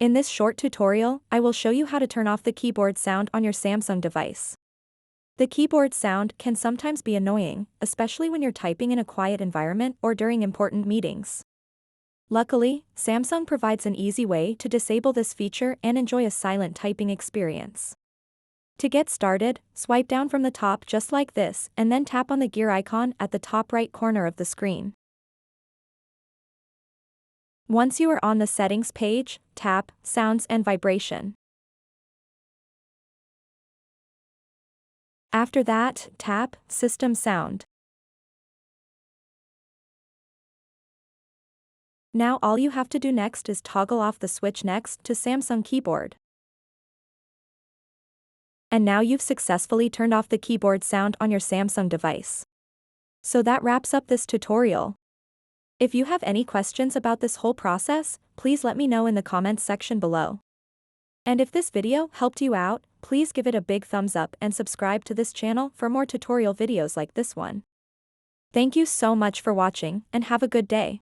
In this short tutorial, I will show you how to turn off the keyboard sound on your Samsung device. The keyboard sound can sometimes be annoying, especially when you're typing in a quiet environment or during important meetings. Luckily, Samsung provides an easy way to disable this feature and enjoy a silent typing experience. To get started, swipe down from the top just like this and then tap on the gear icon at the top right corner of the screen. Once you are on the settings page, tap Sounds and Vibration. After that, tap System Sound. Now all you have to do next is toggle off the switch next to Samsung keyboard. And now you've successfully turned off the keyboard sound on your Samsung device. So that wraps up this tutorial. If you have any questions about this whole process, please let me know in the comments section below. And if this video helped you out, please give it a big thumbs up and subscribe to this channel for more tutorial videos like this one. Thank you so much for watching and have a good day.